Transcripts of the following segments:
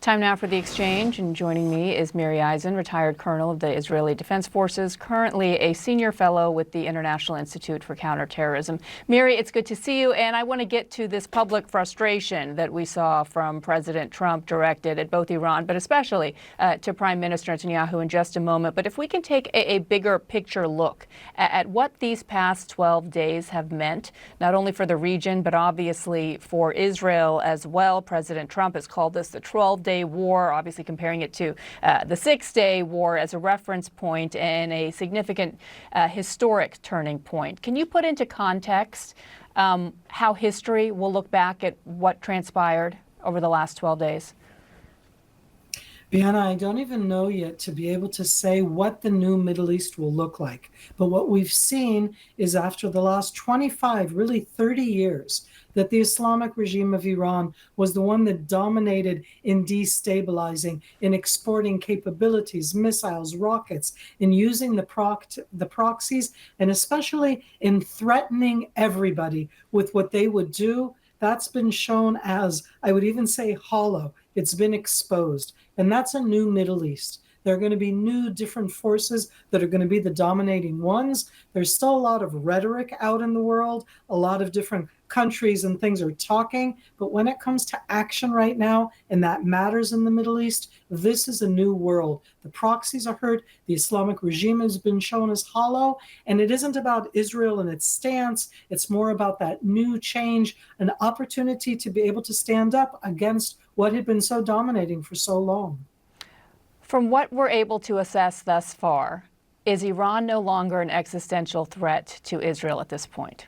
Time now for The Exchange, and joining me is Miri, retired colonel of the Israeli Defense Forces, currently a senior fellow with the International Institute for Counterterrorism. Miri, it's good to see you, and I want to get to this public frustration that we saw from President Trump directed at both Iran, but especially to Prime Minister Netanyahu in just a moment. But if we can take a bigger picture look at what these past 12 days have meant, not only for the region, but obviously for Israel as well. President Trump has called this the 12-day war, obviously comparing it to the 6-day war as a reference point and a significant historic turning point. Can you put into context how history will look back at what transpired over the last 12 days? Bianna, I don't even know yet to be able to say what the new Middle East will look like. But what we've seen is after the last 25, really 30 years, that the Islamic regime of Iran was the one that dominated in destabilizing, in exporting capabilities, missiles, rockets, in using the proxies, and especially in threatening everybody with what they would do. That's been shown as, I would even say, hollow. It's been exposed. And that's a new Middle East. There are going to be new different forces that are going to be the dominating ones. There's still a lot of rhetoric out in the world. A lot of different countries and things are talking. But when it comes to action right now, and that matters in the Middle East, this is a new world. The proxies are hurt. The Islamic regime has been shown as hollow. And it isn't about Israel and its stance. It's more about that new change, an opportunity to be able to stand up against what had been so dominating for so long. From what we're able to assess thus far, is Iran no longer an existential threat to Israel at this point?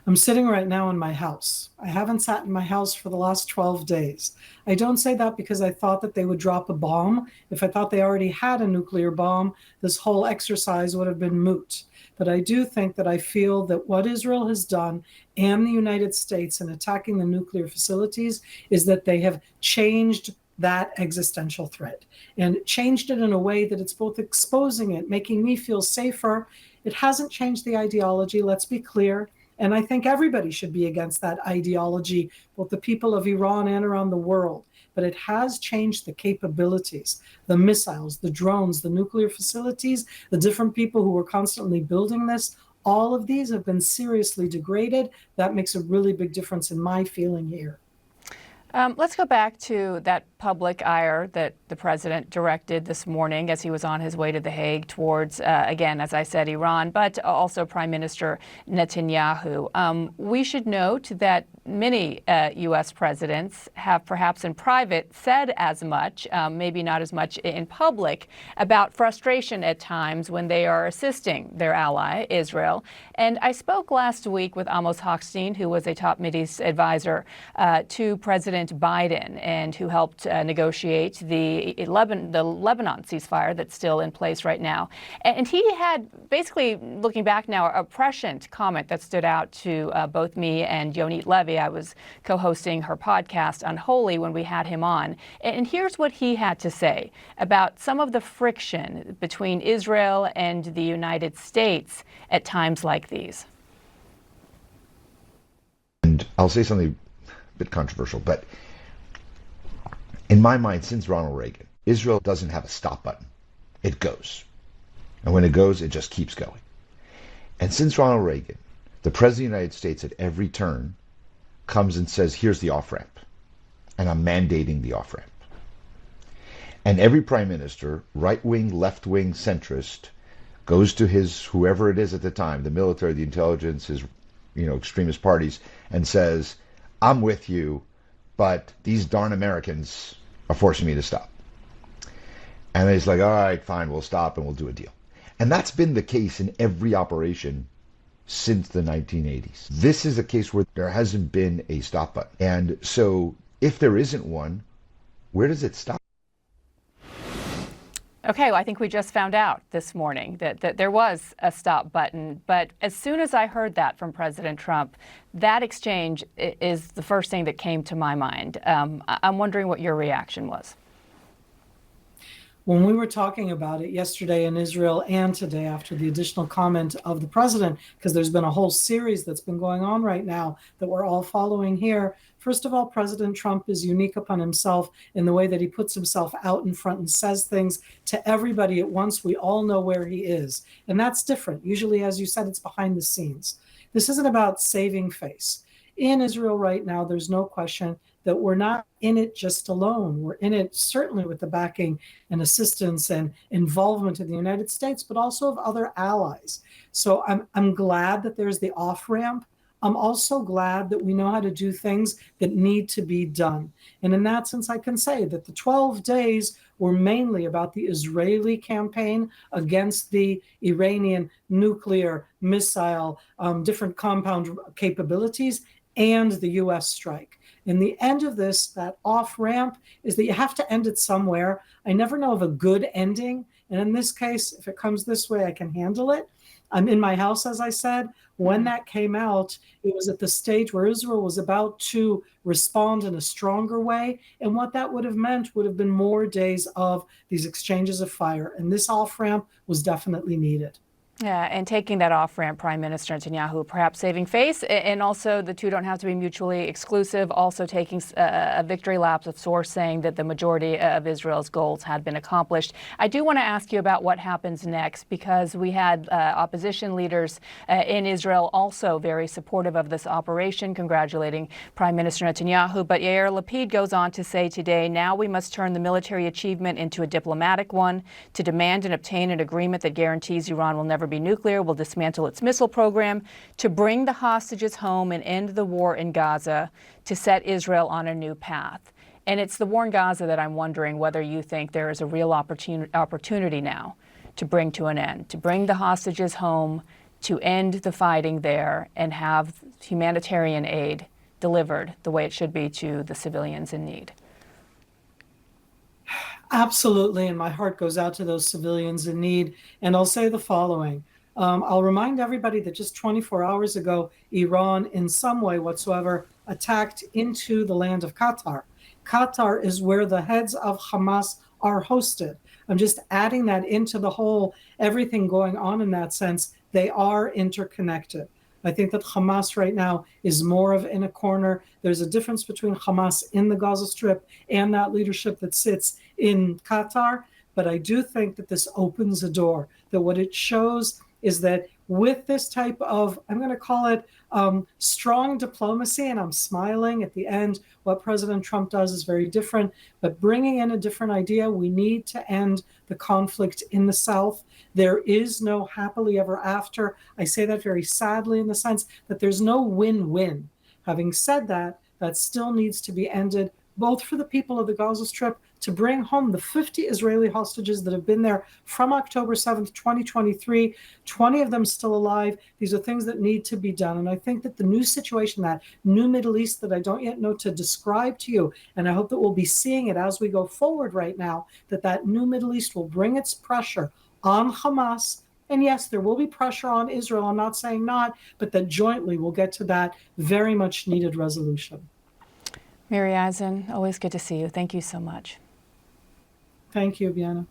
I'm sitting right now in my house. I haven't sat in my house for the last 12 days. I don't say that because I thought that they would drop a bomb. If I thought they already had a nuclear bomb, this whole exercise would have been moot. But I do think that I feel that what Israel has done and the United States in attacking the nuclear facilities is that they have changed that existential threat and changed it in a way that it's both exposing it, making me feel safer. It hasn't changed the ideology, let's be clear. And I think everybody should be against that ideology, both the people of Iran and around the world. But it has changed the capabilities, the missiles, the drones, the nuclear facilities, the different people who were constantly building this. All of these have been seriously degraded. That makes a really big difference in my feeling here. Let's go back to that public ire that the president directed this morning as he was on his way to The Hague towards, again, as I said, Iran, but also Prime Minister Netanyahu. We should note that many U.S. presidents have perhaps in private said as much, maybe not as much in public, about frustration at times when they are assisting their ally, Israel. And I spoke last week with Amos Hochstein, who was a top Mideast advisor to President Biden and who helped negotiate the Lebanon ceasefire that's still in place right now. And he had basically, looking back now, a prescient comment that stood out to both me and Yonit Levy. I was co-hosting her podcast Unholy when we had him on. And here's what he had to say about some of the friction between Israel and the United States at times like these. And I'll say something a bit controversial, but in my mind, since Ronald Reagan, Israel doesn't have a stop button. It goes. And when it goes, it just keeps going. And since Ronald Reagan, the President of the United States at every turn comes and says, here's the off-ramp. And I'm mandating the off-ramp. And every prime minister, right-wing, left-wing, centrist, goes to his, whoever it is at the time, the military, the intelligence, his, extremist parties, and says, I'm with you, but these darn Americans are forcing me to stop. And he's like, all right, fine, we'll stop and we'll do a deal. And that's been the case in every operation since the 1980s. This is a case where there hasn't been a stop button. And so if there isn't one, where does it stop? Okay, well, I think we just found out this morning that there was a stop button. But as soon as I heard that from President Trump, that exchange is the first thing that came to my mind. I'm wondering what your reaction was. When we were talking about it yesterday in Israel and today after the additional comment of the president, because there's been a whole series that's been going on right now that we're all following here, First of all, President Trump is unique upon himself in the way that he puts himself out in front and says things to everybody at once. We all know where he is. And that's different. Usually, as you said, it's behind the scenes. This isn't about saving face. In Israel right now, there's no question that we're not in it just alone. We're in it certainly with the backing and assistance and involvement of the United States, but also of other allies. So I'm glad that there's the off-ramp. I'm also glad that we know how to do things that need to be done. And in that sense, I can say that the 12 days were mainly about the Israeli campaign against the Iranian nuclear missile, different compound capabilities, and the US strike. In the end of this, that off-ramp is that you have to end it somewhere. I never know of a good ending. And in this case, if it comes this way, I can handle it. I'm in my house, as I said. When that came out, it was at the stage where Israel was about to respond in a stronger way. And what that would have meant would have been more days of these exchanges of fire. And this off-ramp was definitely needed. Yeah, and taking that off-ramp, Prime Minister Netanyahu, perhaps saving face, and also the two don't have to be mutually exclusive, also taking a victory lap of sorts, saying that the majority of Israel's goals had been accomplished. I do want to ask you about what happens next, because we had opposition leaders in Israel also very supportive of this operation, congratulating Prime Minister Netanyahu. But Yair Lapid goes on to say today, now we must turn the military achievement into a diplomatic one to demand and obtain an agreement that guarantees Iran will never be nuclear, will dismantle its missile program, to bring the hostages home and end the war in Gaza, to set Israel on a new path. And it's the war in Gaza that I'm wondering whether you think there is a real opportunity now to bring to an end, to bring the hostages home, to end the fighting there, and have humanitarian aid delivered the way it should be to the civilians in need. Absolutely, and my heart goes out to those civilians in need. And I'll say the following. I'll remind everybody that just 24 hours ago, Iran, in some way whatsoever, attacked into the land of Qatar. Qatar is where the heads of Hamas are hosted. I'm just adding that into the whole, everything going on in that sense. They are interconnected. I think that Hamas right now is more of in a corner. There's a difference between Hamas in the Gaza Strip and that leadership that sits in Qatar. But I do think that this opens a door, that what it shows is that with this type of, I'm going to call it strong diplomacy, and I'm smiling at the end, what President Trump does is very different, but bringing in a different idea, we need to end the conflict in the South. There is no happily ever after. I say that very sadly in the sense that there's no win-win. Having said that, that still needs to be ended, both for the people of the Gaza Strip, to bring home the 50 Israeli hostages that have been there from October 7th, 2023, 20 of them still alive. These are things that need to be done. And I think that the new situation, that new Middle East that I don't yet know to describe to you, and I hope that we'll be seeing it as we go forward right now, that that new Middle East will bring its pressure on Hamas. And yes, there will be pressure on Israel. I'm not saying not, but that jointly we'll get to that very much needed resolution. Miri Eisen, always good to see you. Thank you so much. Thank you, Bianna.